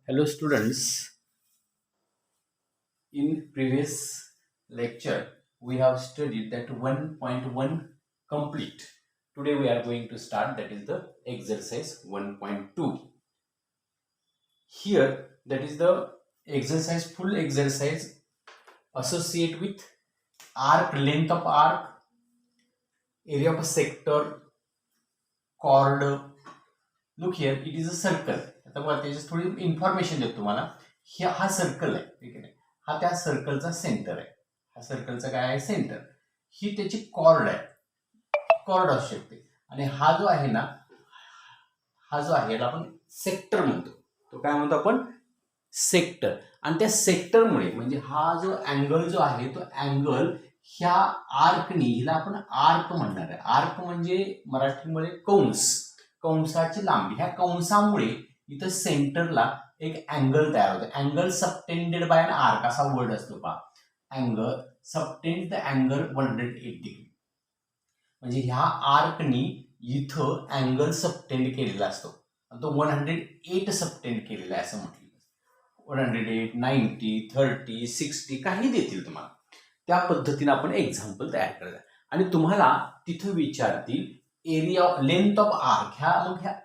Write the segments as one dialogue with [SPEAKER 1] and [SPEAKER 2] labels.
[SPEAKER 1] Hello students, in previous lecture we have studied that 1.1 complete. Today we are going to start, that is the exercise 1.2. Here that is the exercise, full exercise associate with arc, length of arc, area of a sector, chord. Look here, it is a circle. आता बघा त्याची थोडी information देतो तुम्हाला. हा circle आहे, ठीक आहे. हा त्या सर्कलचा सेंटर आहे. हा सर्कलचा काय आहे, सेंटर. ही त्याची कॉर्ड आहे, कॉर्ड असू शकते. आणि हा जो आहे ना, हा जो आहे याला आपण सेक्टर म्हणतो. तो काय म्हणतो आपण, सेक्टर. आणि त्या सेक्टरमुळे म्हणजे हा जो अँगल जो आहे, तो अँगल ह्या आर्कनी, हिला आपण आर्क म्हणणार आहे. आर्क म्हणजे मराठीमध्ये कंस, कंसाची लांबी. ह्या कंसामुळे इथं सेंटरला एक अँगल तयार होतो. Angle subtended by an arc असा वर्ड असतो पहा. Angle subtend the angle 180 degree. म्हणजे ह्या आर्कनी इथं अँगल सबटेंड केलेला असतो. तो 108 सबटेंड केलेला आहे असं म्हटलं. 108, 90, 30, 60 काही देतील तुम्हाला. त्या पद्धतीने आपण एक्झाम्पल तयार करायचं. आणि तुम्हाला तिथं विचारतील एरिया, लेंथ ऑफ आर्क. ह्या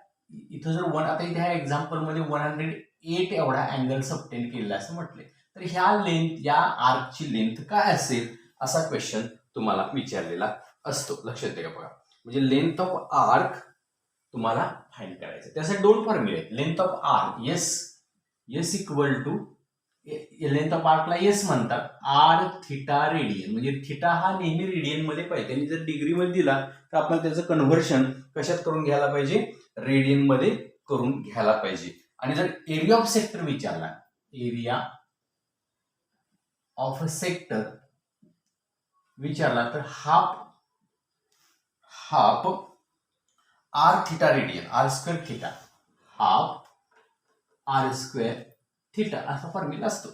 [SPEAKER 1] इथं जर आता इथे ह्या एक्झाम्पल मध्ये 108 एवढा अँगल सबटेंड केलेला असं म्हटले, तर ह्या लेंथ, या आर्कची लेंथ काय असेल असा क्वेश्चन तुम्हाला विचारलेला असतो. लक्षात द्या बघा. म्हणजे लेंथ ऑफ आर्क तुम्हाला फाइंड करायचं. त्यासाठी दोन फॉर्म्युले आहेत. Length of arc, S equal to, length of आर्कला एस म्हणतात, आर थिटा रेडियन. म्हणजे थिटा हा नेहमी रेडियन मध्ये पाहिजे. आणि जर डिग्री मध्ये दिला तर आपण त्याचं कन्व्हर्शन कशात करून घ्यायला पाहिजे, रेडियन मध्ये करून घ्यायला पाहिजे. आणि जर एरिया ऑफ सेक्टर विचारला, एरिया ऑफ सेक्टर विचारला, तर half r theta radian, r square theta, half r square theta असा फॉर्म्युला असतो.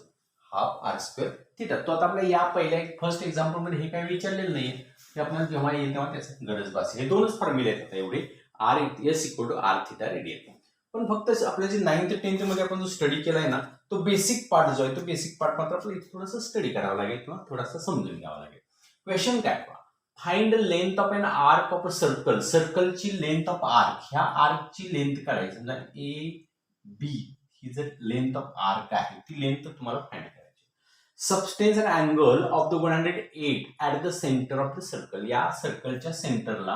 [SPEAKER 1] Half r square theta. तो आता आपल्या या पहिल्या फर्स्ट एक्झाम्पल मध्ये हे काही विचारलेलं नाहीये, की आपल्याला जेव्हा येईल तेव्हा त्याचं गरज भासेल. हे दोनच फॉर्म्युले आहेत एवढे, r s equal to r theta radian. पण फक्त आपल्या जे 9th 10th मध्ये आपण जो स्टडी केलाय ना, तो बेसिक पार्ट जो आहे, तो बेसिक पार्ट मात्र आपल्याला इथे थोडंसं स्टडी करावं लागेल किंवा थोडासा समजून घ्यावं लागेल. क्वेश्चन काय पहा, find length of an arc of a circle. सर्कलची लेंथ ऑफ आर्क, ह्या आर्कची लेंथ काढायची. समजा ए बी ही जर लेंथ ऑफ आर्क आहे, ती लेंथ तुम्हाला फाइंड करायची. Subtends and angle of the 108 at the centre of the circle. या सर्कलच्या सेंटरला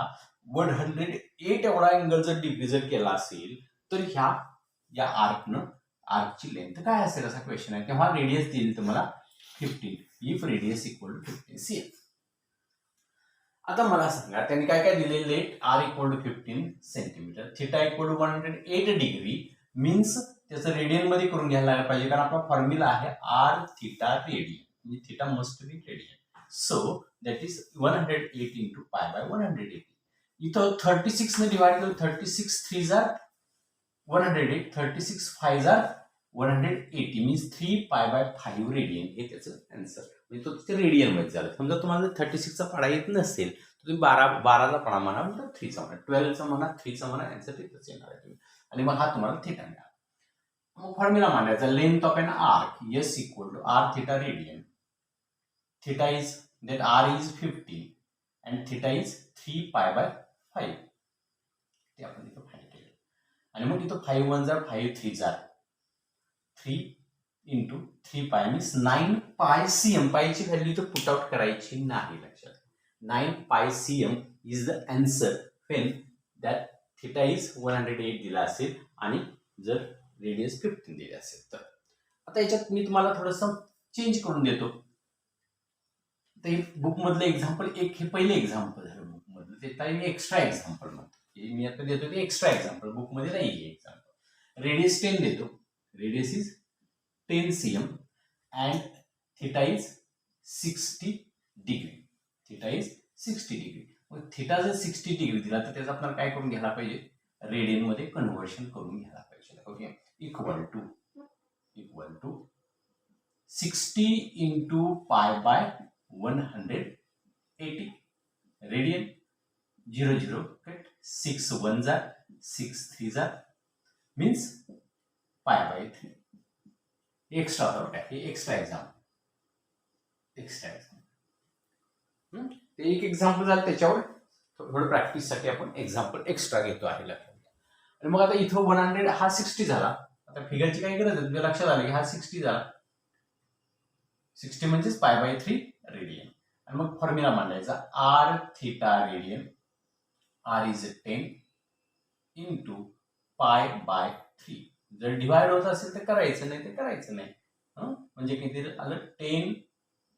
[SPEAKER 1] 108 एवढा अँगल जर डिग्री जर केला असेल, तर या आर्कची लेंथ काय असेल असा क्वेश्चन आहे. तेव्हा रेडियस देईल तुम्हाला 15, if radius equal to 15 cm. आता मला सांगा त्यांनी काय काय दिले. Let r equal to 15 centimetre, theta equal to 108 degree, means त्याचं रेडियन मध्ये करून घ्यायला पाहिजे, कारण आपला फॉर्म्युला आहे आर थिटा रेडियन. म्हणजे theta must be radian. So that is 108 into pi by 180. इथं 36 ने डिवाइड करू. 36 3 जार 108, 36 5 जार 180, मीन्स 3 पाय बाय 5 रेडियन. हे त्याचं आन्सर. म्हणजे तो तिथे रेडियन मध्ये झालं. समजा तुम्हाला 36 चा पाडा येत नसेल तर तुम्ही 12चा पाडा म्हणा, म्हणजे 3 चा म्हणा, 12चा म्हणा, 3 चा म्हणा, आन्सर तिथंच येणार आहे तुम्ही. आणि मग हा तुम्हाला थिटा मिळाला. मग फॉर्म्युला मांडायचा. Length of an arc, S equal to r theta radian. Theta is that r is 50 and theta is 3 pi by 5. ते आपण इथं फाइंड केलं. आणि मग इथं 5 1 जार 5 3 जार 3 इंटू 3 पाय मीन्स 9 पाय cm. पायची व्हॅल्यू तर पुट आउट करायची नाही. लक्षात, 9 पाय cm is the answer when that theta is 108 दिला असेल आणि जर रेडियस 15 दिले असेल तर. आता याच्यात मी तुम्हाला थोडंसं चेंज करून देतो. ते बुक मधलं एक्झाम्पल एक, हे पहिले एक्झाम्पल झालं बुक मधलं, ते मी एक्स्ट्रा एक्झाम्पल म्हणतो. मी आता देतो ते एक्स्ट्रा एक्झाम्पल, बुक मध्ये नाही आहे एक्झाम्पल. रेडियस 10 देतो. Radius is 10 cm and theta is 60 degree. Theta is 60 degree. मग थिटा जर 60 डिग्री दिला तर त्याचं आपल्याला काय करून घ्यायला पाहिजे, रेडियन मध्ये कन्व्हर्शन करून घ्यायला पाहिजे. Okay, equal to 60 into pi by 180 radian. 0 0 cut, 6 1 जार 6 3 जार मीन्स π/3 एक्स्ट्रा हे एक्स्ट्रा एक्झाम्पल ते एक एक्झाम्पल झालं. त्याच्यावर थोडं प्रॅक्टिससाठी आपण एक्झाम्पल एक्स्ट्रा घेतो आहे लक्षात. आणि मग आता इथं 100 हा 60 झाला. आता फिगरची काही गरज नाही, लक्षात आलं की हा 60 झाला. 60 म्हणजेच π/3 रेडियन. आणि मग फॉर्म्युला मांडायचा r theta radian, r is 10 into π/3. जर डिवाइड होत असेल तर करायचं, नाही तर करायचं नाही. म्हणजे किती आलं 10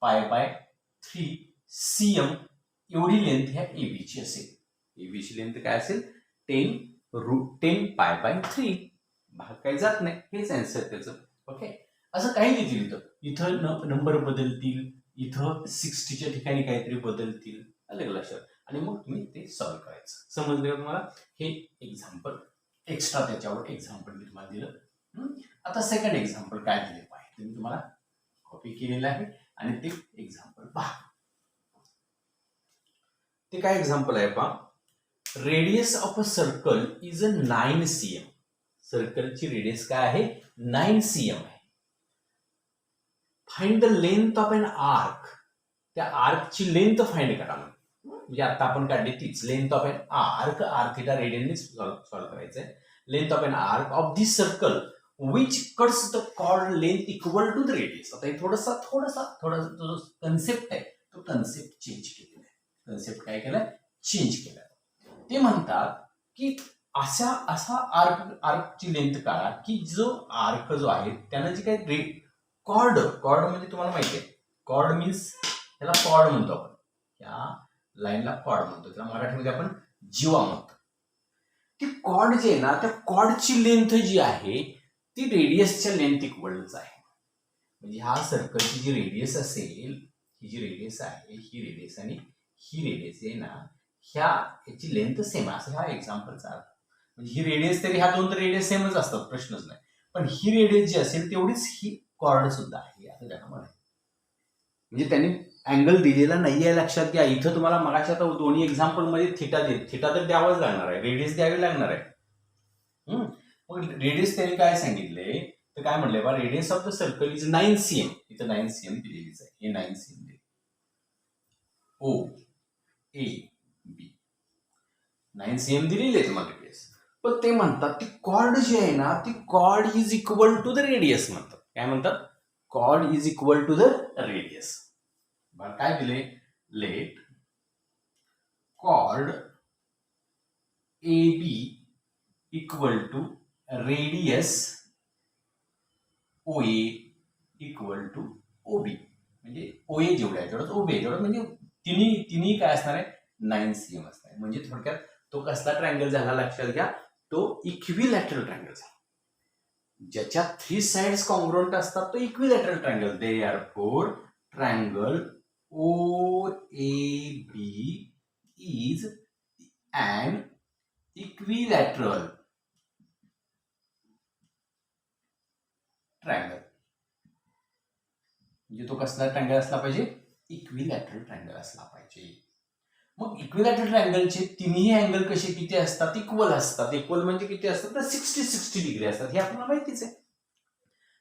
[SPEAKER 1] π/3 cm एवढी लेंथ ह्या एबीची असेल. एबीची लेंथ काय असेल 10√10 π/3. भाग काही जात नाही, हेच आन्सर त्याचं. ओके, असं काही देतील इथं नंबर बदलतील, इथं 60च्या ठिकाणी काहीतरी बदलतील, आलं लक्षात. आणि मग तुम्ही ते सॉल्व्ह करायचं. समजलं का तुम्हाला? हे एक्झाम्पल एक्स्ट्रा त्याच्यावर एक्झाम्पल मी तुम्हाला दिलं. आता सेकंड एक्झाम्पल काय दिले पाहिजे मी तुम्हाला कॉपी केलेलं आहे आणि ते एक्झाम्पल पहा. ते काय एक्झाम्पल आहे पहा. Radius of a circle is 9 cm. सर्कलची रेडियस काय आहे 9 cm आहे. Find the length of an arc. त्या आर्कची लेंथ फाइंड करा. म्हणजे आता आपण काढली तीच length of an arc, r theta रेडियनने सॉल्व्ह करायचंय. Length of an arc of this circle which cuts the chord length equal to the radius. आता हे थोडासा जो कन्सेप्ट आहे तो कन्सेप्ट चेंज केलेला आहे. कन्सेप्ट काय केलाय चेंज केलाय. ते म्हणतात की असा आर्कची लेंथ काढा की जो आर्क जो आहे त्यानं जी काही कॉर्ड म्हणजे तुम्हाला माहिती आहे कॉर्ड मीन्स त्याला कॉर्ड म्हणतो आपण. या लाईनला कॉर्ड म्हणतो, त्याला मराठीमध्ये आपण जीवा म्हणतो. ती कॉर्ड जी आहे ना त्या कॉर्डची लेंथ जी आहे ती रेडियसच्या लेंथ इक्वलच आहे. म्हणजे ह्या सर्कलची जी रेडियस असेल, ही जी रेडियस आहे ही रेडियस आणि ही रेडियस आहे ना ह्याची लेंथ सेम असं ह्या एक्झाम्पलचा अर्थ. म्हणजे ही रेडियस तरी ह्या दोन तर रेडियस सेमच असतात, प्रश्नच नाही. पण ही रेडियस जी असेल तेवढीच ही कॉर्ड सुद्धा आहे असं त्यांना म्हणायचं. म्हणजे त्यांनी अँगल दिलेला नाहीये लक्षात घ्या. इथं तुम्हाला मगाशी आता दोन्ही एक्झाम्पल मध्ये थिटा तर द्यावाच लागणार आहे, रेडियस द्यावी लागणार आहे. मग रेडियस त्यांनी काय सांगितले तर काय म्हणले बा radius of the circle is 9 cm. इथं 9 cm दिलेलीच आहे. हे 9 cm दिले ओ ए बी 9 cm दिलेली आहे तुम्हाला रेडियस. पण ते म्हणतात ती कॉर्ड जी आहे ना ती chord is equal to the radius म्हणतात. काय म्हणतात chord is equal to the radius. बरं काय दिले let chord A B equal to radius O A equal to O B. म्हणजे ओ ए जेवढा आहे तेवढंच ओ बी जेवढं, म्हणजे तिन्ही काय असणार आहे 9 cm असणार आहे. म्हणजे थोडक्यात तो कसला ट्रायंगल झाला लक्षात घ्या, तो इक्विलॅटरल ट्रायंगल झाला. ज्याच्या 3 साइड्स कॉन्ग्रुएंट असतात तो equilateral triangle. Therefore triangle O A B is an equilateral triangle. म्हणजे तो कसला ट्रायंगल असला पाहिजे इक्विलॅटरल ट्रायंगल असला पाहिजे. मग इक्विलॅटरल ट्रायंगलचे तिन्ही अँगल कसे किती असतात इक्वल असतात. इक्वल म्हणजे किती असतात तर 60 डिग्री असतात. हे आपल्याला माहितीच आहे.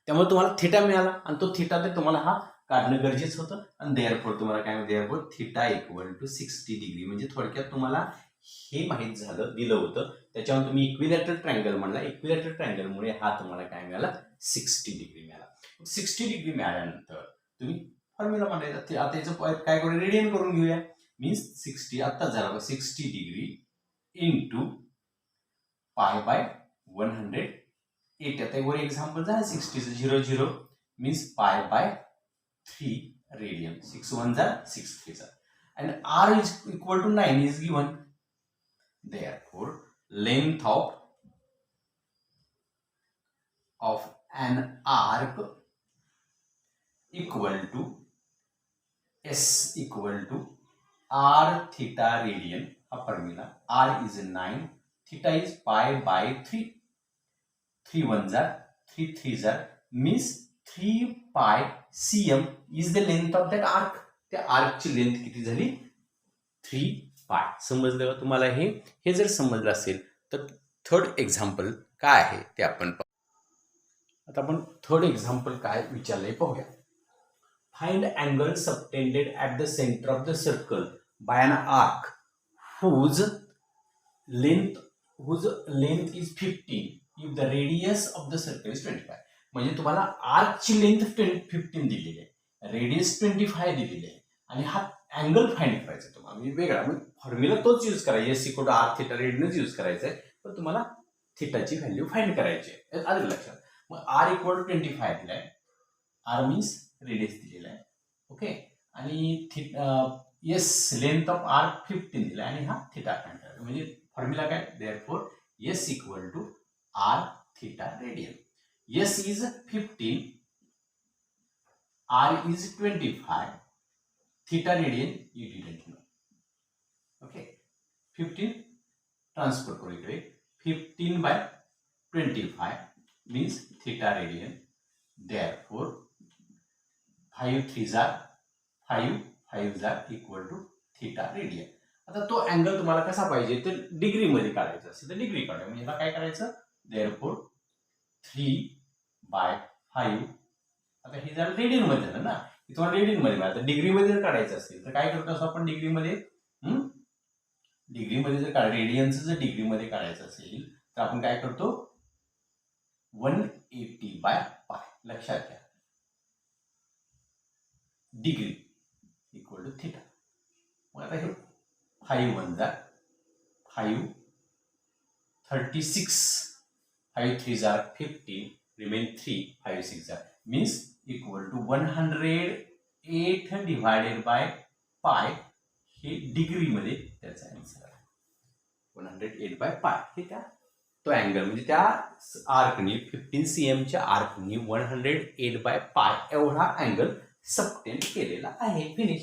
[SPEAKER 1] त्यामुळे तुम्हाला थिटा मिळाला आणि तो थिटा तर तुम्हाला हा काढणं गरजेचं होतं. आणि देअरफॉर तुम्हाला काय therefore theta equal to 60 degree. म्हणजे थोडक्यात तुम्हाला हे माहित झालं दिलं होतं त्याच्यावर तुम्ही इक्विलॅटरल ट्रायंगल म्हणला. इक्विलॅटरल ट्रायंगलमुळे हा तुम्हाला काय मिळाला 60 डिग्री मिळाला. 60 डिग्री मिळाल्यानंतर तुम्ही फॉर्म्युला मांडायचा. आता याचं काय करू रेडियन करून घेऊया. मीन्स 60 आता झाला 60 डिग्री इंटू π/108. आता वर एक्झाम्पल झालं 60चं 0 मीन्स π/3 रेडियन. 6 1 जा 6 3 जा. and r is equal to 9 is given. Therefore length of an arc equal to s equal to r theta radian. A formula r is 9, theta is π/3. 3 1 जा 3 3 जा means 3 pi cm is the length of that arc. त्या आर्कची length किती झाली 3 पाय. समजलं का तुम्हाला? हे जर समजलं असेल तर थर्ड एक्झाम्पल काय आहे ते आपण आता आपण थर्ड एक्झाम्पल काय विचारलंय पाहूया. Find angle subtended at the centre of the circle by an arc whose length is 15 if the radius of the circle is 25. म्हणजे तुम्हाला आर्कची लेंथ 15 दिलेली आहे, रेडियस 25 दिलेली आहे आणि हा अँगल फाइंड करायचा तुम्हाला. म्हणजे वेगळा फॉर्म्युला तोच यूज करायचा, S equal to r theta रेडियनच यूज करायचा आहे, पण तुम्हाला थिटाची व्हॅल्यू फाइंड करायची आहे. आलं लक्षात. मग आर इक्वल टू 25 दिलाय, आर मीन्स रेडियस दिलेला आहे. ओके. आणि येस लेंथ ऑफ आर 15 दिला आणि हा थिटा फाइंड करायचा. म्हणजे फॉर्म्युला काय, therefore s equal to r theta radian. S is 15, r is 25, theta radian you didn't know. Okay. 15 transfer करू इकडे, 15 by 25 means theta radian. Therefore 5 3s are 5, 5s are equal to theta radian. आता तो angle तुम्हाला कसा पाहिजे तर degree मध्ये काढायचा असेल तर डिग्री काढूया. म्हणजे याला काय करायचं, देअरफॉर 3/5. आता हे जर रेडियन मध्ये झालं ना, तुम्हाला रेडियन मध्ये आता डिग्री मध्ये जर काढायचं असेल तर काय करतो असं आपण डिग्री मध्ये जर रेडियनचं जर डिग्री मध्ये काढायचं असेल तर आपण काय करतो, 180/π. लक्षात घ्या, डिग्री इक्वल टू थिटा. मग आता हे 5 1 जा 5, 36, 5 3s are 15, remain 3, 5 6 are means equal to 108 divided by पाय. हे डिग्री मध्ये त्याचा आन्सर आहे 108/π. हे त्या तो अँगल म्हणजे त्या आर्कनी 15 cm च्या आर्कनी 108/π एवढा अँगल सबटेंड केलेला आहे. फिनिश.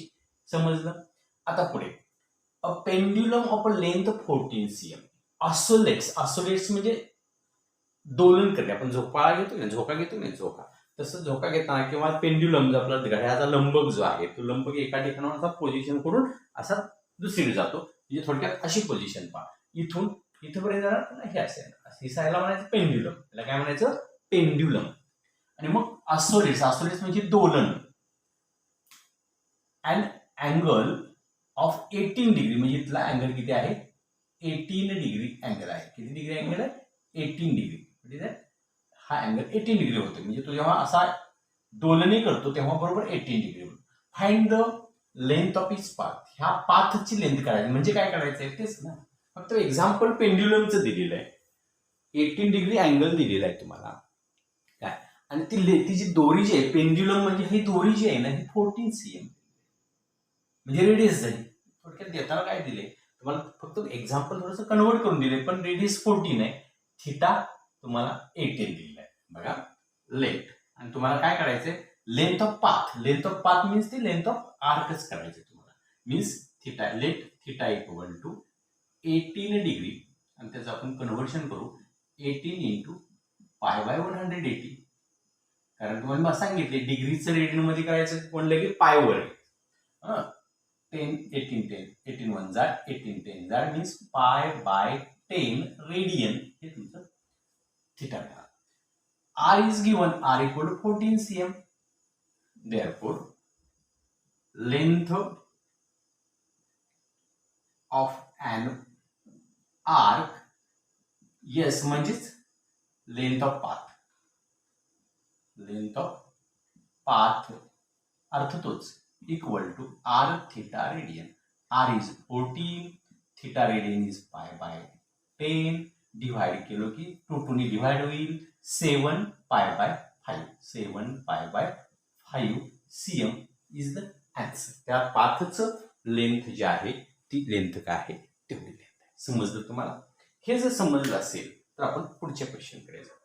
[SPEAKER 1] समजलं. आता पुढे, a pendulum of a length 14 cm oscillates म्हणजे दोलन करणे. आपण झोका घेतो ना, झोका तसं झोका घेताना किंवा पेंड्युलम जो आपला घड्याळाचा लंबक जो आहे तो लंबक एका ठिकाणावर असा पोझिशन करून असा दुसरीकडे जातो. म्हणजे थोडक्यात अशी पोझिशन पहा, इथून इथपर्यंत जाणार हे असेल, ही साईडला म्हणायचं पेंड्युलम. त्याला काय म्हणायचं, पेंड्युलम. आणि मग ऑसोलेट्स म्हणजे दोलन. अँड अँगल ऑफ 18 डिग्री म्हणजे इथला अँगल किती आहे, 18 डिग्री अँगल आहे. किती डिग्री अँगल आहे, 18 डिग्री. म्हणजे हा अँगल 18 डिग्री होतो. म्हणजे तो जेव्हा असा दोलनी करतो तेव्हा बरोबर 18 डिग्री होतो. Find the length of each path. ह्या पाथची लेंथ काढायची. म्हणजे काय करायचं आहे तेच ना, फक्त एक्झाम्पल पेंड्युलमचं दिलेलं आहे, 18 डिग्री अँगल दिलेला आहे तुम्हाला काय. आणि ती जी दोरी जी आहे, पेंड्युलम म्हणजे ही दोरी जी आहे ना, ही 14 cm म्हणजे रेडियस झाली. थोडक्यात देताना काय दिले तुम्हाला, फक्त एक्झाम्पल थोडंसं कन्वर्ट करून दिले, पण रेडियस 14 आहे, थिटा तुम्हाला 18 दिलेला आहे. बघा लेंथ. आणि तुम्हाला काय करायचंय, लेंथ ऑफ पाथ मीन्स ती लेंथ ऑफ आर्कच करायचे तुम्हाला. Means theta, let theta equal to 18 degree आणि त्याचं आपण कन्व्हर्शन करू 18 इंटू π/180. कारण तुम्हाला मला सांगितले डिग्रीचं रेडियन मध्ये करायचं म्हणलं की पायवर आहे. 10 18 10 18 1 जा 18 10 जा मीन्स π/10 रेडियन. हे तुमचं थिटा करा. R is given, R equal to 14 cm. Therefore, length of an arc, yes म्हणजेच length of path अर्थ तोच, equal to R theta radian. R is 14, theta radian is π/10. Divide केलो की 2 ने डिवाइड होईल, 7π/5. 7π/5 cm इज द आन्सर. त्या पाथचं length जी आहे ती लेंथ काय आहे तेवढी लेंथ आहे. समजलं तुम्हाला. हे जर समजलं असेल तर आपण पुढच्या क्वेश्चनकडे जाऊ.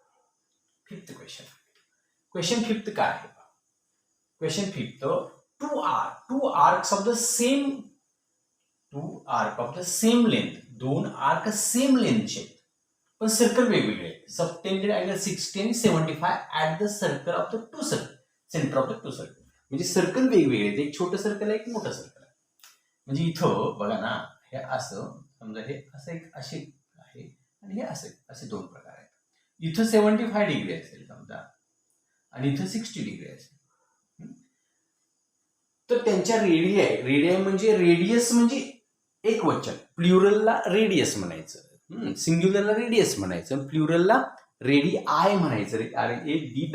[SPEAKER 1] फिफ्थ क्वेश्चन फिफ्थ काय आहे, question fifth, two arcs of the same length, दोन आर्क सेम लेंथचे पण सर्कल वेगवेगळे, सबटेंडेड अँगल 60 आणि 75 at the circle of the two circle, centre of the two circle. म्हणजे सर्कल वेगवेगळे, एक छोटं सर्कल आहे, एक मोठं सर्कल आहे. म्हणजे इथं बघा ना, हे असं समजा, हे असं एक असे आहे आणि हे असे दोन प्रकार आहेत. इथं 75 डिग्री असेल समजा, आणि इथं 60 डिग्री आहे. तर त्यांच्या रेडियाई म्हणजे रेडियस म्हणजे एक वचन, प्लुरलला रेडियस म्हणायचं, सिंग्युलरला रेडियस म्हणायचं, प्लुरलला रेडिआय म्हणायचं. RADII.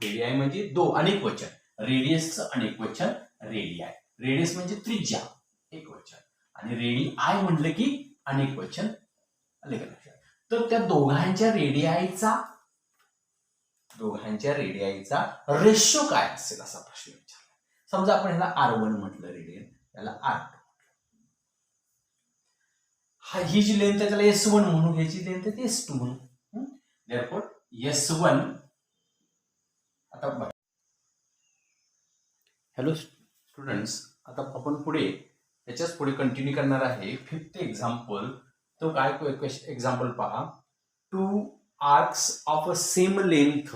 [SPEAKER 1] रेडिआय म्हणजे अनेक वचन, रेडियसचं अनेक वचन रेडिआय. रेडियस म्हणजे त्रिज्या, एक वचन, आणि रेडिआय म्हटलं की अनेक वचन. तर त्या दोघांच्या रेडियाईचा रेशो काय असेल असा प्रश्न विचारला. समजा आपण ह्याला R1 म्हटलं रेडियन, त्याला R2. ही जी लेंथ आहे त्याला S1 म्हणू, ह्याची लेंथ आहे S2 म्हणू. देअरफॉर S1, आता बघा, हॅलो स्टुडंट्स, आता आपण पुढे याच्याच पुढे कंटिन्यू करणार आहे. 5th example. तो काय एक्झाम्पल पहा. 2 arcs of a same length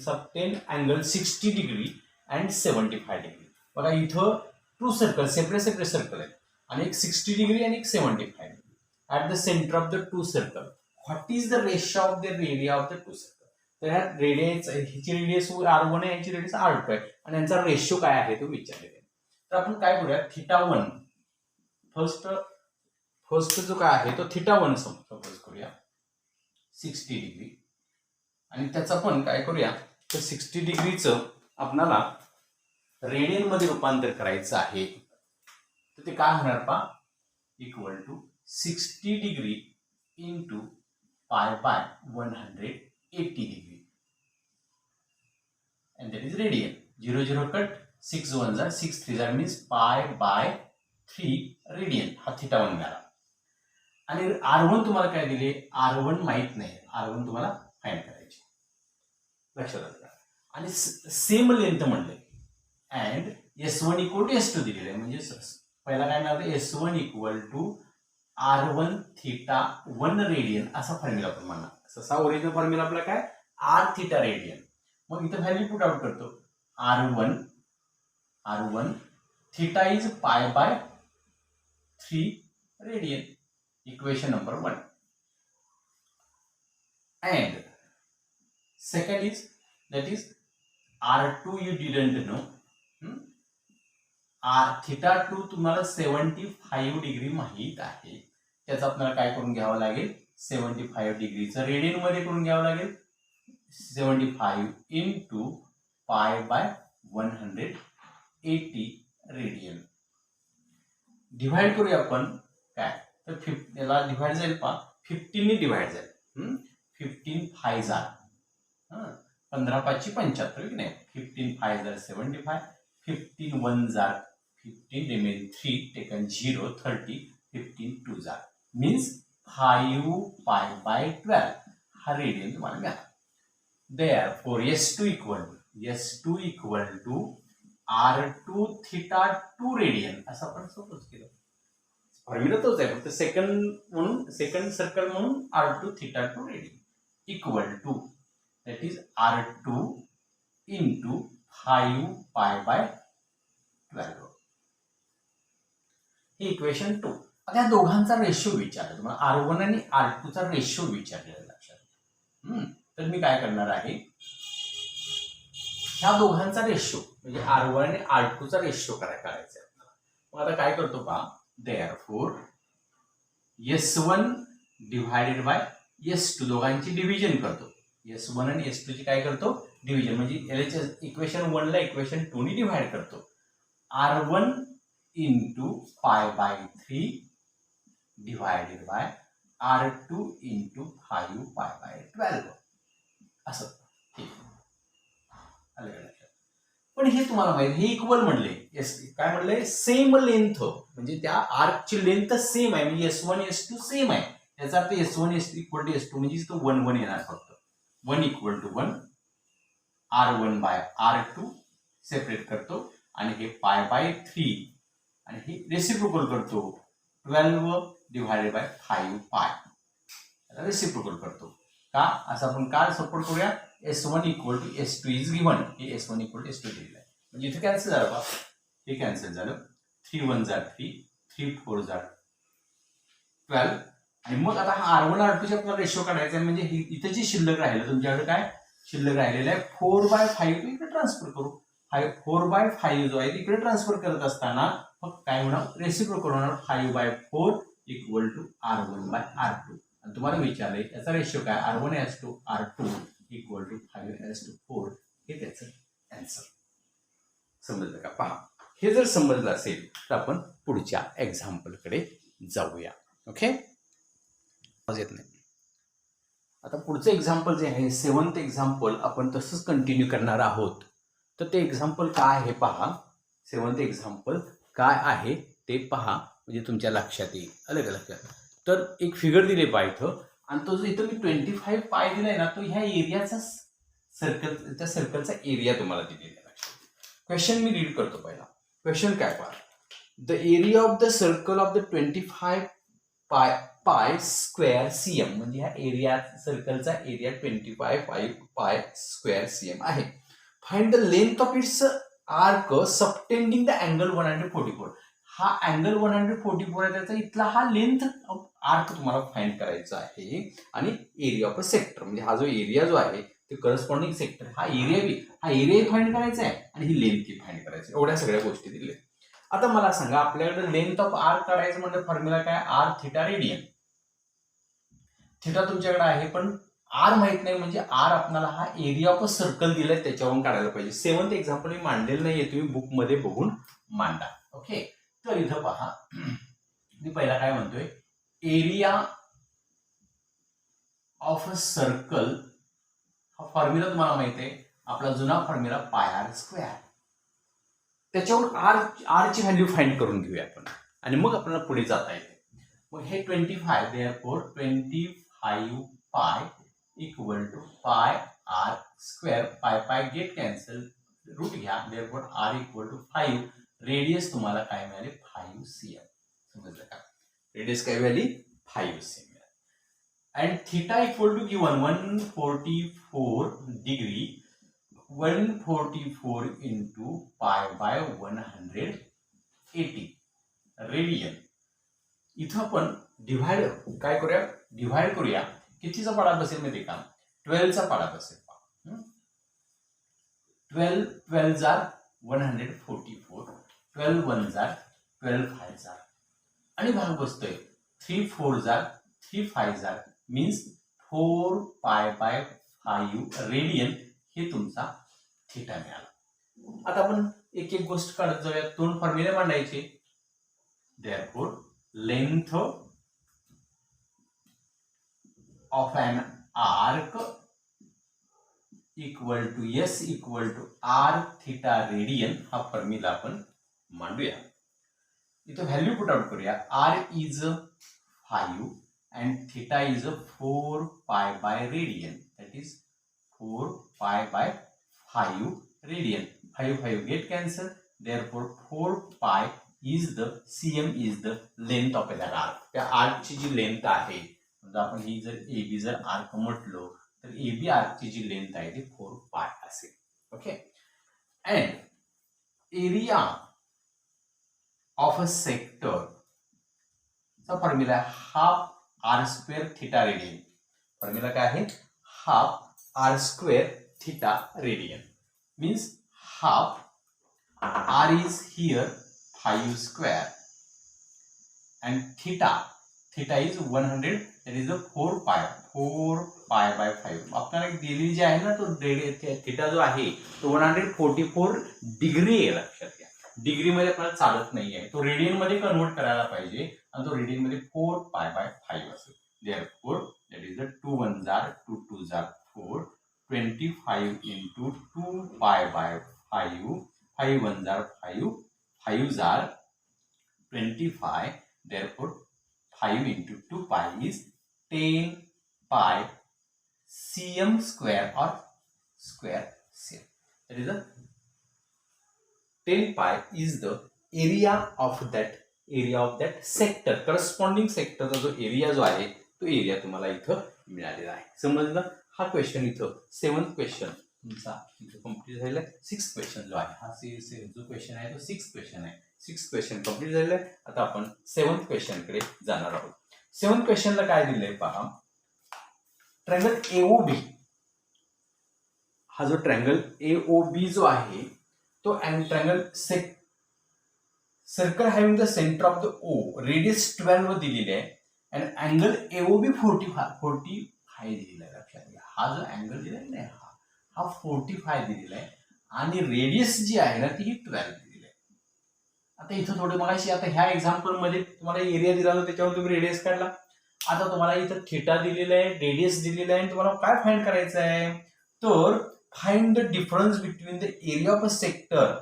[SPEAKER 1] subtend angle 60 degree and 75 degree. बघा इथं 2 सर्कल, सेपरेट सर्कल आहेत, आणि एक 60 डिग्री आणि एक 75 degree. At the centre of the 2 circle, what is the ratio of the radii of the 2 circle. तर ह्या ह्याची रेडियस R1 आहे, यांची रेडियस R2 आहे, आणि यांचा रेशिओ काय आहे तो विचारलेला आहे. तर आपण काय करूया, θ1 फर्स्ट जो काय आहे तो θ1 सपोज करूया 60 डिग्री, आणि त्याचा पण काय करूया, तर 60 डिग्रीचं आपल्याला रेडियन मध्ये रूपांतर करायचं आहे. तर ते काय होणार पहा, equal to 60 degree into pi by 180 degree, and that is radian. 0 0 cut, 6 1 जा, 6 3 जा, मीन्स पाय बाय 3 रेडियन. हा θ1 मिळाला. आणि R1 तुम्हाला काय दिले, R1 माहित नाही, R1 तुम्हाला फाइंड करायचे, लक्षात आलं. आणि सेम लेंथ म्हणले, and S1 equal to S2 दिलेलं आहे. म्हणजे पहिला काय मिळालं, S1 equal to R1 θ1 radian असा फॉर्म्युला आपण म्हणणार. तसा ओरिजिनल फॉर्म्युला आपला काय, R θ रेडियन. मग इथं व्हॅल्यू पुट आउट करतो, R1 θ is pi by 3 radian, equation number 1. And second is, that is R2 you didn't know. θ2 तुम्हाला 75 डिग्री माहित आहे. त्याचं आपल्याला काय करून घ्यावं लागेल, 75 डिग्रीचं रेडियन मध्ये करून घ्यावं लागेल. 75 into pi by 180 radian. Divide करूया आपण काय, तर याला डिव्हाइड जाईल पहा, 15 ने डिव्हाइड जाईल. 15 5 जार, 15 5 75 की नाही, 15 5 जार 75, 15 1 जार 15, रिमेन 3 टेकन 0 30, 15 2 जार, मीन्स 5 पाय बाय 12 हा रेडियन तुम्हाला मिळाला. Therefore S2 equal to R2 θ2 radian असं आपण सपोज केलं. फॉर्म्युला तोच आहे, फक्त सेकंड सर्कल म्हणून R2 θ2 radian equal to, that is R2 into 5 pi bye 12. हे इक्वेशन 2. आता या दोघांचा रेशो विचारला तुम्हाला, R1 आणि R2 चा रेशो विचारलेला लक्षात. तर मी काय करणार आहे, ह्या दोघांचा रेशो म्हणजे R1 आणि R2 चा रेशो करायचा आहे आपल्याला. मग आता काय करतो पहा, therefore S1 divided by S2, दोघांची डिव्हिजन करतो. S1 आणि S2 ची काय करतो, डिव्हिजन, म्हणजे इक्वेशन 1 ला इक्वेशन 2 ने डिव्हाइड करतो. R1 into pi by 3 divided by R2 into 5 pi bye 12 असं. ठीक आहे, पण हे तुम्हाला माहिती, हे इक्वल म्हणले, काय म्हणले, सेम लेंथ, म्हणजे त्या आर्कची लेंथ सेम आहे, म्हणजे S1 S2 सेम आहे. याचा अर्थ S1 इक्वल टू S2 म्हणजे तो 1 1 येणार, फक्त 1 equal to 1, R1 bye R2 separate करतो, आणि हे पाय बाय 3 आणि हे रेसिप्रोकल करतो, 12 डिव्हायडेड बाय 5 पाय, रेसिप्रोकल करतो. का असं आपण काय सपोर्ट करूया, S1 equal to S2 is given, हे S1 इक्वल टू S2 दिलेलं आहे. म्हणजे इथे कॅन्सल झालं बा, हे कॅन्सल झालं, 3 1 जार 3, 3 4 जार 12, आणि मग आता हा R1 R2चा आपला रेशो काढायचा आहे. म्हणजे इथं जी शिल्लक राहिलं तुमच्याकडे काय शिल्लक राहिलेलं आहे 4/5 इकडे ट्रान्सफर करू. 4/5 जो आहे इकडे ट्रान्सफर करत असताना मग काय होणार रेसिप्रोकल होणार 5/4 इक्वल टू R1/R2. आणि तुम्हाला विचारलंय याचा रेशो काय R1:R2 इक्वल टू 5:4 हे त्याचं आन्सर. समजलं का? पहा, हे जर समजलं असेल तर आपण पुढच्या एक्झाम्पलकडे जाऊया. ओके, येत नाही. आता पुढचं एक्झाम्पल जे आहे 7th एक्झाम्पल आपण तसंच कंटिन्यू करणार आहोत. तर ते एक्झाम्पल काय आहे पहा. 7th एक्झाम्पल काय आहे ते पहा, म्हणजे तुमच्या लक्षात येईल. अलग लक्षात. तर एक फिगर दिले पहा इथं, आणि तो जो इथं मी 25 पाय दिलाय ना, तो ह्या एरियाचा सर्कल, त्या सर्कलचा एरिया तुम्हाला दिलेला आहे. क्वेश्चन मी रीड करतो पहिला. क्वेश्चन काय पहा. The area of the circle of the 25 pi square CM, म्हणजे ह्या area सर्कलचा area 25 pi square CM आहे. Find the length of its arc subtending the angle 144. हा अँगल 144 आहे, त्याचा इथला हा लेंथ ऑफ आर्क तुम्हाला फाइंड करायचा आहे. आणि एरिया ऑफ अ सेक्टर, म्हणजे हा जो एरिया जो आहे ते करस्पॉन्डिंग सेक्टर, हा एरिया फाइंड करायचा आहे आणि ही लेंथ फाइंड करायची. एवढ्या सगळ्या गोष्टी दिल्या. आता मला सांगा, आपल्याकडे लेंथ ऑफ आर्क काढायचं म्हणजे फॉर्म्युला काय आर थिटा रेडियन. थिटा तुमच्याकडे आहे पण आर माहित नाही, म्हणजे आर आपल्याला हा एरिया ऑफ अ सर्कल दिलाय त्याच्यावरून काढायला पाहिजे. 7th एक्झाम्पल मी मांडलेलं नाहीये, तुम्ही बुक मध्ये बघून मांडा. ओके, तर इथं पहा, मी पहिला काय म्हणतोय एरिया ऑफ अ सर्कल. हा फॉर्म्युला तुम्हाला माहित आहे, आपला जुना फॉर्म्युला पाय आर स्क्वेअर. त्याच्यावरून आरची व्हॅल्यू फाइंड करून घेऊया आपण, आणि मग आपल्याला पुढे जाता येते. मग हे 25 therefore 25 pi equal to pi r square. Pi get cancel, root घ्या, therefore r equal to 5. Radius तुम्हाला काय मिळाले 5 cm. समजलं का? रेडियस काय मिळाली 5 cm. And theta equal to given 144 degree. 144 into π/180 radian. इथं आपण डिव्हाइड काय करूया, डिव्हाइड करूया. कितीचा पाडा बसेल माहिती का? 12चा पाडा बसेल. 12 जार 144, 12 1 जार 12 5 जार, आणि भाग बसतोय 3 4 जार 3 5 जार, मीन्स 4π/5 रेडियन. हे तुमचा थिटा मिळाला. आता आपण एक एक गोष्ट काढत जाऊया. 2 फॉर्म्युले मांडायचे. Therefore length of an arc equal to S equal to r theta radian. हा फॉर्म्युला आपण मांडूया. इथं व्हॅल्यू पुट आउट करूया. R is 5 and theta is 4π radian. That is 4π/5 radian. 5 get cancel, therefore 4π is the cm is the length of that arc. त्या आर्कची जी length आहे, म्हणजे आपण ही जर AB जर आर्क म्हटलो तर AB आर्कची जी लेंथ आहे ती 4π असेल. Okay, and area of a sector चा formula half r square theta radian. Formula काय आहे? Half r square theta radian. Means half r is here 5 square and theta is 100, that is the 4π/5. आपल्याला दिलेली जी आहे ना, तो थिटा जो आहे तो 144 डिग्री आहे. लक्षात घ्या, डिग्री मध्ये आपल्याला चालत नाही आहे, तो रेडियन मध्ये कन्वर्ट करायला पाहिजे, आणि तो रेडियन मध्ये 4π/5 असेल. therefore that is the 2 1 jar 2 2 jar 4, 25 into 2π/5, 5 1 jar 5, 5 jar 25, therefore 5 into 2π is 10 pi cm square or square cm. That is the 10 pi is the area of that sector. Corresponding sector चा जो area जो आहे तो area तुम्हाला इथं मिळालेला आहे. समजलं? हा क्वेश्चन इथं 7th क्वेश्चन तुमचा इथं कंप्लीट झालेला आहे. 6th क्वेश्चन जो आहे, हा जो क्वेश्चन आहे तो 6th क्वेश्चन आहे. 6th क्वेश्चन कंप्लीट झालेला आहे. आता आपण 7th क्वेश्चन कडे जाणार आहोत. 7th क्वेश्चनला काय दिलंय पहा, ट्रँगल एओबी, हा जो ट्रँगल एओबी जो आहे तो triangle circle having the centre of the O radius 12 दिलेली आहे आणि अँगल एओबी 45 दिलेला आहे. लक्षात घ्या, हा जो अँगल दिलाय ना हा 45 दिलेला आहे आणि रेडियस जी आहे ना ती 12 दिलेली आहे. आता इथं थोडं मगाशी आता ह्या एक्झाम्पल मध्ये तुम्हाला एरिया दिला होता त्याच्यावर तुम्ही रेडियस काढला. आता तुम्हाला इथं थिटा दिलेला आहे, रेडियस दिलेला आहे आणि तुम्हाला काय फाइंड करायचं आहे, तर find the difference between the area of a sector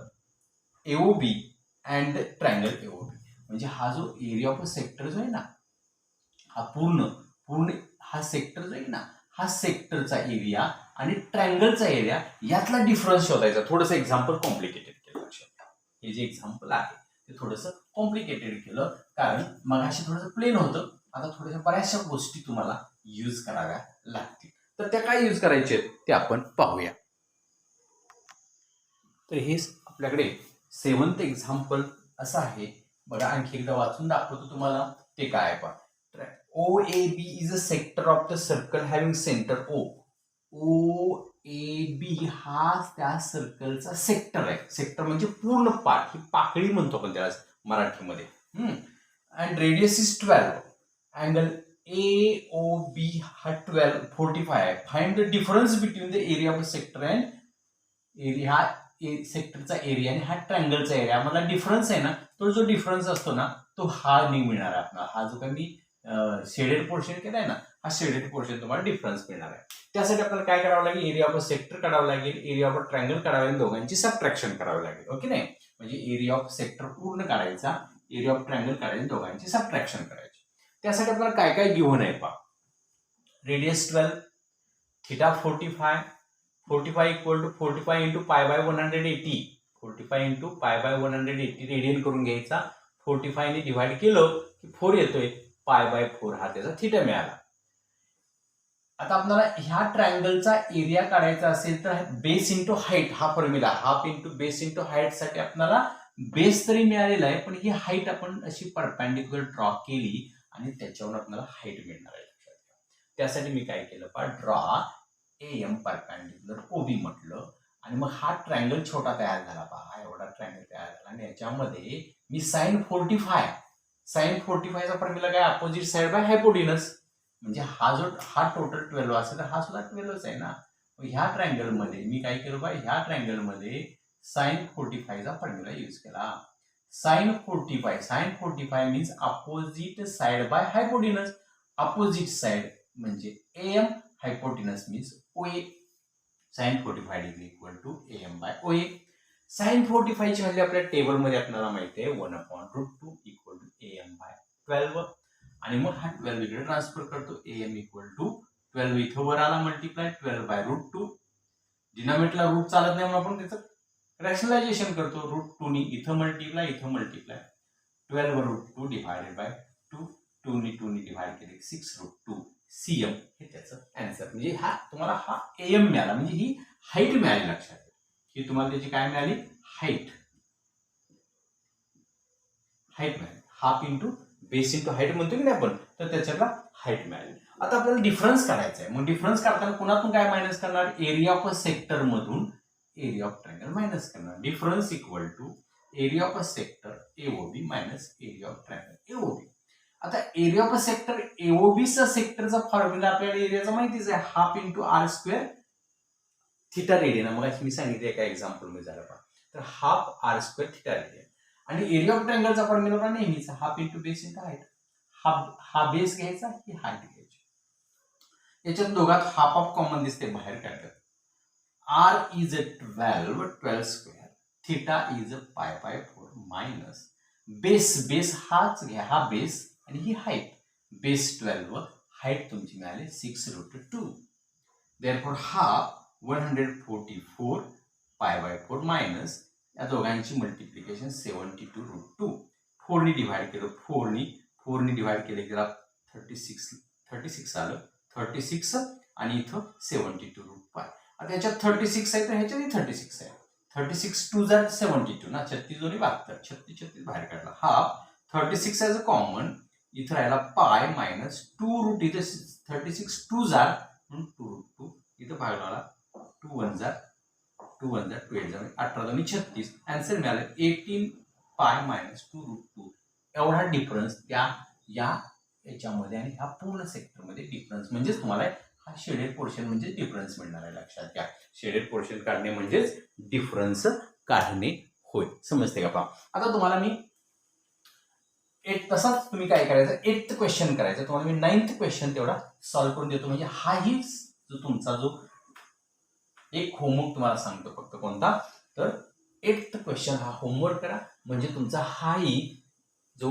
[SPEAKER 1] AOB and triangle AOB. म्हणजे हा जो एरिया ऑफ अ सेक्टर जो आहे ना हा पूर्ण हा सेक्टर जो आहे ना हा सेक्टरचा एरिया आणि ट्रँगलचा एरिया यातला डिफरन्स शोधायचा. थोडंसं एक्झाम्पल कॉम्प्लिकेटेड केलं. लक्षात, हे जे एक्झाम्पल आहे ते थोडंसं कॉम्प्लिकेटेड केलं कारण मग अशी थोडंसं प्लेन होतं. आता थोड्याशा बऱ्याचशा गोष्टी तुम्हाला यूज कराव्या लागतील. तर त्या काय यूज करायचे ते आपण पाहूया. तर हे आपल्याकडे 7th एक्झाम्पल असं आहे बघा. आणखी एकदा वाचून दाखवतो तुम्हाला ते काय आहे. OAB is a sector of the circle having center O. OAB हा त्या सर्कलचा सेक्टर आहे. सेक्टर म्हणजे पूर्ण पार्ट, ही पाकळी म्हणतो आपण त्याला मराठीमध्ये. And radius is 12. Angle AOB हा 45 आहे. Find the difference between the area of sector and area. सेक्टरचा एरिया आणि हा ट्रँगलचा एरिया मला डिफरन्स आहे ना, तो जो डिफरन्स असतो ना तो हा नाही मिळणार आहे आपल्याला. हा जो काही मी शेडेड पोर्शन केलाय ना हा शेडेड पोर्शन तुम्हाला डिफरन्स मिळणार आहे. त्यासाठी आपल्याला काय करावं लागेल, एरिया ऑफ सेक्टर काढावं लागेल, एरिया ऑफ ट्रँगल काढावं लागेल, दोघांची सबट्रॅक्शन करावी लागेल. ओके नाही, म्हणजे एरिया ऑफ सेक्टर पूर्ण काढायचा, एरिया ऑफ ट्रँगल काढायची, दोघांची सबट्रॅक्शन करायची. त्यासाठी आपल्याला काय काय गिव्हन आहे पहा. Radius 12, theta 45 equal to 45 into pi by 180. 45 into pi by 180 radian करून घ्यायचा. 45 ने डिव्हाइड केलं की 4 येतोय. पाय बाय 4 हा त्याचा थिटा मिळाला. आता आपल्याला ह्या ट्रायंगलचा एरिया काढायचा असेल तर बेस इंटू हाईट हा formula, half into base into height साठी आपल्याला बेस तरी मिळालेला आहे पण ही हाईट आपण अशी परपेंडिक्युलर ड्रॉ केली आणि त्याच्यावर आपल्याला हाईट मिळणार आहे. त्यासाठी मी काय केलं पहा, ड्रॉ AM परपेंडिक्युलर OB म्हटलं आणि मग हा ट्रायंगल छोटा तयार झाला पहा. हा एवढा ट्रायंगल तयार झाला आणि याच्यामध्ये मी साइन 45 चा फॉर्म्युला काय, अपोजिट साइड बाय हायपोटेनस. म्हणजे हा टोटल 12 असेल तर हा सुद्धा 12च आहे ना. ह्या ट्रायंगल मध्ये मी काय केलं बा, ह्या ट्रायंगल मध्ये साइन 45 चा फॉर्म्युला यूज केला. Sine 45 means opposite side by hypotenuse. Opposite side म्हणजे AM, hypotenuse means OA. Sine 45 degree equal to AM by OA. Sine 45 ची व्हॅल्यू आपल्या टेबल मध्ये आपल्याला माहिती आहे 1/√2 इक्वल टू AM बाय 12. आणि मग हा 12 इकडे ट्रान्सफर करतो. AM इक्वल टू 12 इथं वर आला मल्टिप्लाय 12/√2. डिनॉमिनेटरला रूट चालत नाही म्हणून आपण त्याचं रॅशनलायझेशन करतो. √2 नी इथं मल्टिप्लाय 12/√2 डिवायडेड बाय 2. 2 नी डिवाइड केले 6√2 CM हे त्याचं आन्सर. म्हणजे हा तुम्हाला हा AM मिळाला, म्हणजे ही हाईट मिळाली. लक्षात घ्या, ही तुम्हाला त्याची काय मिळाली, हाईट मिळाली. Half into base into height म्हणतो की नाही आपण, तर त्याच्यातला हाईट मिळाली. आता आपल्याला डिफरन्स काढायचा आहे. मग डिफरन्स काढताना कुणातून काय मायनस करणार, एरिया ऑफ अ सेक्टर मधून एरिया ऑफ ट्रायंगल मायनस करणार. Difference equal to area of a sector AOB minus area of triangle AOB. आता area of a sector AOB चा सेक्टरचा फॉर्म्युला आपल्याला एरियाचा माहितीच आहे, half into R² theta radian. मग मी सांगितलं एका एक्झाम्पल मध्ये झालं पहा, तर हाफ R² थिटा रेडियन. आणि एरिया ऑफ ट्रायंगलचा फॉर्म्युला पण नेहमीचा half into base into height. हा बेस घ्यायचा, ही हाईट घ्यायची. याच्यात दोघात हाफ ऑफ कॉमन दिसते, बाहेर काढतात. R is 12 square, theta is pi bye 4 minus base हाच घ्या, हा बेस आणि ही हाईट. बेस 12, हाईट तुमची मिळाली 6√2. Therefore half 144 pi by 4 minus या दोघांची मल्टिप्लिकेशन 72√2. 4 नी डिवाइड केलं, 4 नी डिवाइड केले की 36 आलं. 36 आणि इथं 72√5. आता याच्यात 36 आहे तर ह्याच्यातही 36 आहे. 36 2 जा 72 ना, 36 2 72, 36 बाहेर काढला. हाफ 36 ॲज अ कॉमन इथं राहिला पाय मायनस 2 रूट, इथे 36 2 जार म्हणून 2 रूट 2, इथं भाग लावला 2 1 जार 2 1 जार 2 8 जार 18 2 36, आन्सर मिळालं 18 पाय मायनस 2 रूट 2. एवढा डिफरन्स त्या याच्यामध्ये आणि ह्या पूर्ण सेक्टरमध्ये डिफरन्स, म्हणजेच तुम्हाला हा शेडेड पोर्शन म्हणजे डिफरन्स मिळणार आहे. लक्षात घ्या, शेडेड पोर्शन काढणे म्हणजेच डिफरन्स काढणे होय. समजते का पहा. आता तुम्हाला मी तसाच तुम्ही काय करायचं, 8th क्वेश्चन करायचं. तुम्हाला मी 9th क्वेश्चन तेवढा सॉल्व्ह करून देतो. म्हणजे हाही जो तुमचा जो एक होमवर्क तुम्हाला सांगतो फक्त कोणता, तर 8th क्वेश्चन हा होमवर्क करा. म्हणजे तुमचा हाही जो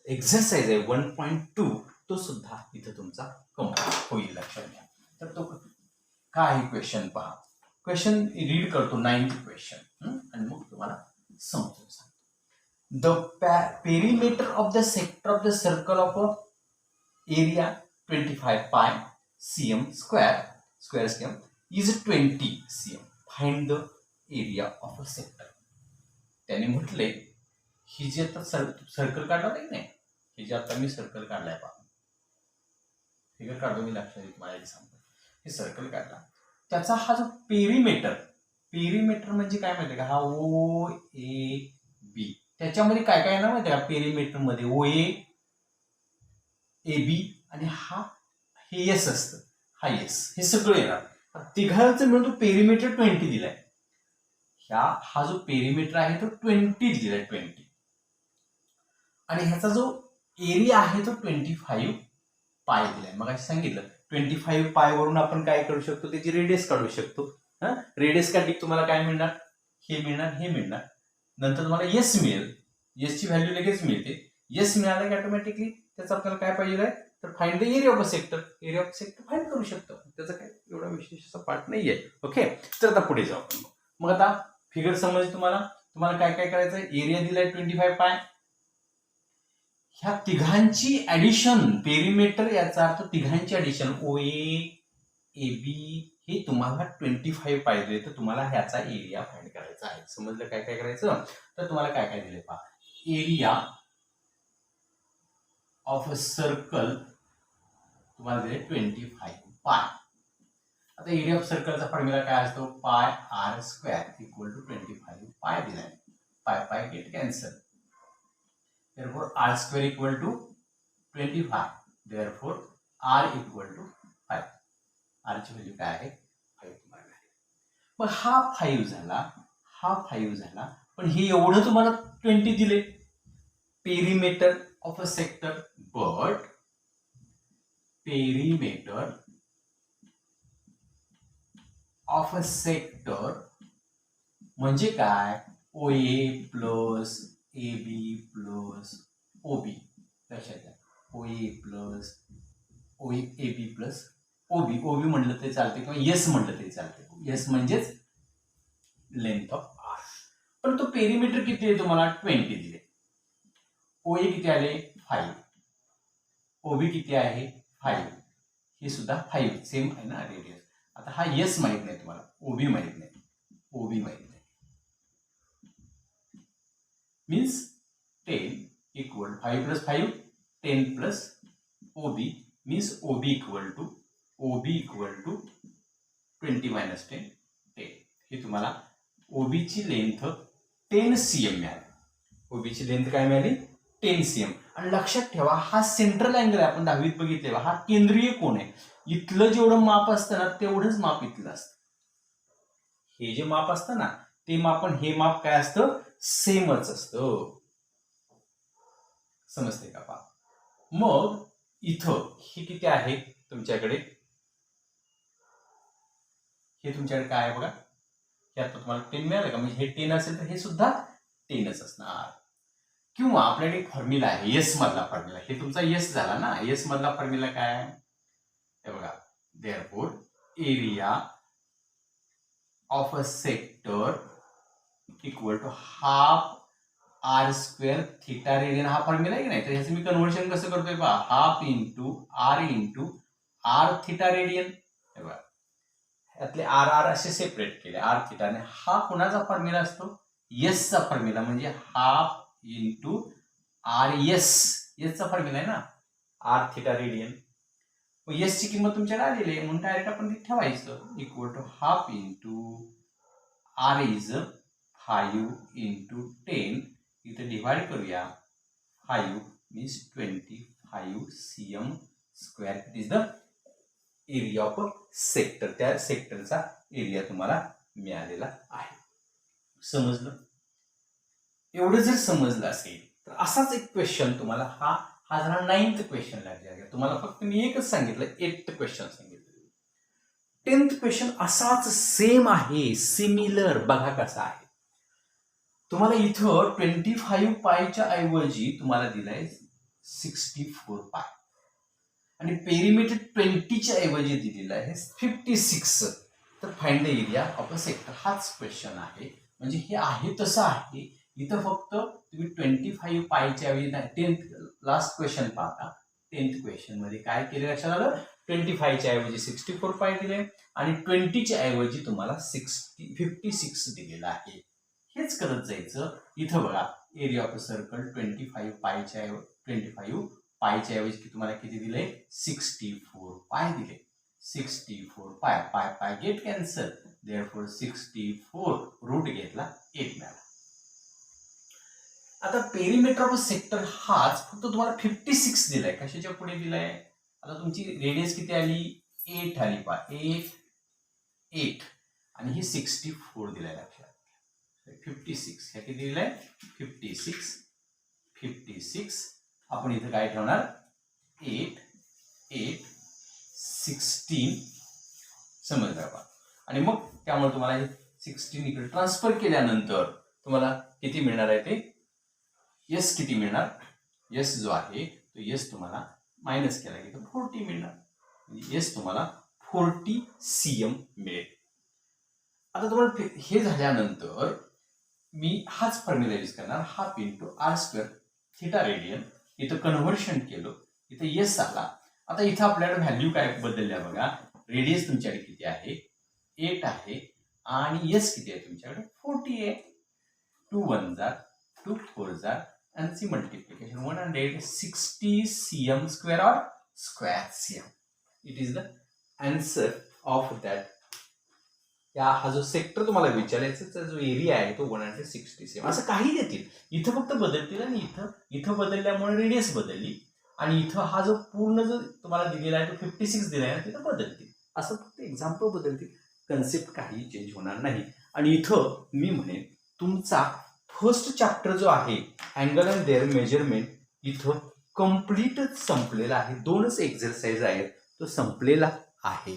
[SPEAKER 1] एक्सरसाइज आहे 1.2 तो सुद्धा इथं तुमचा कंप्लीट होईल. लक्षात घ्या. तर तो काय क्वेश्चन पहा. क्वेश्चन रीड करतो 9th क्वेश्चन आणि मग तुम्हाला समजून सांगतो. The perimeter of the sector of the circle of a area 25 pi cm square cm is 20 cm. Find the area of a sector. त्याने म्हटले ही जी आता सर्कल काढला नाही नाही, हे जे आता मी सर्कल काढलाय पहा, फिगर काढतो मी. लक्षात येईल मला सांगतो. हे सर्कल काढला, त्याचा हा जो पेरिमीटर म्हणजे काय माहिती का, हा ओ ए बी, त्याच्यामध्ये काय काय ना माहिती का, पेरिमीटर मध्ये ओ ए बी आणि हे एस असतं, हा एस, हे सगळं येणार. तिघांचं मिळून तो पेरिमीटर 20 दिलाय. हा जो पेरिमीटर आहे तो 20 दिलाय, 20. आणि ह्याचा जो एरिया आहे तो 25 पाय दिलाय. मग असं सांगितलं 25 पाय वरून आपण काय करू शकतो, त्याची रेडियस काढू शकतो. रेडियस काढली तुम्हाला काय मिळणार, हे मिळणार, हे मिळणार. नंतर तुम्हाला एस मिळेल, एस ची व्हॅल्यू लगेच मिळते. एस मिळालं की ऑटोमॅटिकली त्याचं आपल्याला काय पाहिजे आहे, तर find the area of a sector. Area of sector find करू शकतो. त्याचा काय एवढा विशेष असा पार्ट नाहीये. ओके, तर आता पुढे जाऊ आपण. मग आता फिगर समजली तुम्हाला काय काय करायचं. एरिया दिलाय 25 पाय, ह्या तिघांची ऍडिशन, पेरिमीटर याचा अर्थ तिघांची ऍडिशन, ओ ए बी हे तुम्हाला 25 पाहिजे, तर तुम्हाला ह्याचा एरिया फाइंड करायचा आहे. समजलं काय काय करायचं. तर तुम्हाला काय काय दिले पहा. एरिया ऑफ अ सर्कल तुम्हाला दिले 25 पाय. आता एरिया ऑफ सर्कलचा फॉर्म्युला काय असतो, पाय आर स्क्वेअर इक्वल टू 25 पाय दिलाय. पाय पाय get cancel. Therefore, r square equal to 25. Therefore, r equal to 5. r ची व्हॅल्यू काय आहे, 5 तुम्हाला मिळाली. मग हा 5 झाला, पण हे एवढं तुम्हाला 20 दिले. Perimeter of a sector, but perimeter of a sector म्हणजे काय, ओ ए plus A B plus O B. लक्षात घ्या, ओ ए plus A B plus O B. O B म्हटलं तरी चालते किंवा येस म्हटलं तरी चालते. येस म्हणजेच लेंथ ऑफ आर. पण तो पेरिमीटर किती आहे तुम्हाला 20 दिले. ओ ए किती आले 5, ओ बी किती आहे 5, हे सुद्धा 5 सेम आहे ना रेडियस. आता हा येस माहित नाही तुम्हाला, ओबी माहित नाही, ओबी माहित नाही. मीन्स 10 इक्वल 5 plus 5 10 plus OB means OB equal to 20 minus 10 10. हे तुम्हाला ओबीची लेंथ 10 cm मिळाली. ओबीची लेंथ काय मिळाली 10 cm. आणि लक्षात ठेवा हा सेंट्रल अँगल आहे, आपण 10वीत बघितलेला, हा केंद्रीय कोन आहे. इथलं जेवढं माप असतं ना तेवढंच माप इथलं असतं. हे जे माप असतं ना ते माप आणि हे माप काय असतं, सेमच असतं. समजते का पा. मग इथं हे किती आहे तुमच्याकडे, हे तुमच्याकडे काय आहे बघा, हे आता तुम्हाला 10 मिळालं का, म्हणजे हे 10 असेल तर हे सुद्धा 10च असणार. किंवा आपल्याकडे एक फॉर्म्युला आहे येस मधला फॉर्म्युला, हे तुमचा येस झाला ना. येस मधला फॉर्म्युला काय आहे हे बघा, therefore area of a sector equal to half r square theta radian. हा फॉर्म्युला आहे की नाही, तर ह्याचं मी कन्व्हर्शन कसं करतोय पहा, half into r theta radian. हे बघा यातले आर आर असे सेपरेट केले, आर थिटा. आणि हा कोणाचा फॉर्म्युला असतो, येसचा फॉर्म्युला, म्हणजे हाफ इंटू आर एस एसचा फॉर्म्युला आहे ना, आर थिटा रेडियन. मग एसची किंमत तुमच्याकडे आलेली आहे म्हणून डायरेक्ट आपण ते ठेवायचं equal to half into r is 5 into 10. इथं डिवाइड करूया. 5 means 25 cm square. It is the area of sector. त्या सेक्टरचा एरिया तुम्हाला मिळालेला आहे. समजलं? एवढं जर समजलं असेल तर असाच एक क्वेश्चन तुम्हाला हा जरा 9th क्वेश्चन लागला. तुम्हाला फक्त मी एकच सांगितलं, 8th क्वेश्चन सांगितलं. 10th क्वेश्चन असाच सेम आहे, सिमिलर. बघा कसा आहे. तुम्हाला इथं 25 पायच्या ऐवजी तुम्हाला दिलाय 64 पाय आणि पेरिमीटर 20च्या ऐवजी दिलेला आहे 56. तर find the area of a sector. हाच क्वेश्चन आहे. म्हणजे हे आहे तसं आहे. इथं फक्त तुम्ही 25 पायच्या ऐवजी 10th लास्ट क्वेश्चन पाहता. 10th क्वेश्चन मध्ये काय केलं लक्षात आलं? 25च्या ऐवजी 64 पाय दिले आणि 20च्या ऐवजी तुम्हाला 56 दिलेला आहे. हेच करत जायचं. इथं बघा एरिया ऑफ अ सर्कल 25 पायच्या ऐवजी तुम्हाला किती दिले? 64 पाय दिले. 64 पाय. पाय पाय गेट कॅन्सल. देअरफॉर 64 रूट घेतला 1 मिळाला. आता पेरिमीटर ऑफ सेक्टर हाच फक्त तुम्हाला 56 दिलाय. कशाच्या पुढे दिलाय? आता तुमची रेडियस किती आली? 8 आली. 8 आणि हे 64 दिलाय. लक्षात 56 हे किती दिलाय? 56. आपण इथं काय ठेवणार? 8 16. समजलं का? आणि मग त्यामुळे तुम्हाला हे 16 इकडे ट्रान्सफर केल्यानंतर तुम्हाला किती मिळणार आहे ते? यस किती मिळणार? यस जो आहे तो यस तुम्हाला मायनस केला की 40 मिळणार. म्हणजे यस तुम्हाला 40 cm मिळेल. आता तुम्हाला हे झाल्यानंतर मी हाच फॉर्म्युला यूज करणार. Half into r square theta radian. इथं कन्व्हर्शन केलं. इथं यस आला. आता इथं आपल्याकडे व्हॅल्यू काय बदलल्या बघा. रेडियस तुमच्याकडे किती आहे? 8 आहे आणि यस किती आहे तुमच्याकडे? 40 आहे. 2 1 जार 2 4 जार and C multiplication 160 cm square or square cm. It is the answer of that. या हा जो सेक्टर तुम्हाला विचारायचा जो एरिया आहे तो 160 cm. असं काही देतील. इथं फक्त बदलतील आणि इथं बदलल्यामुळे रेडियस बदलली आणि इथं हा जो पूर्ण जो तुम्हाला दिलेला आहे तो 56 दिलाय ना तिथं बदलतील. असं फक्त एक्झाम्पल बदलतील. कन्सेप्ट काही चेंज होणार नाही. आणि इथं मी म्हणेन तुमचा फर्स्ट चॅप्टर जो आहे अँगल अँड देअर मेजरमेंट इथं कम्प्लीटच संपलेला आहे. 2च एक्झरसाइज आहेत तो संपलेला आहे.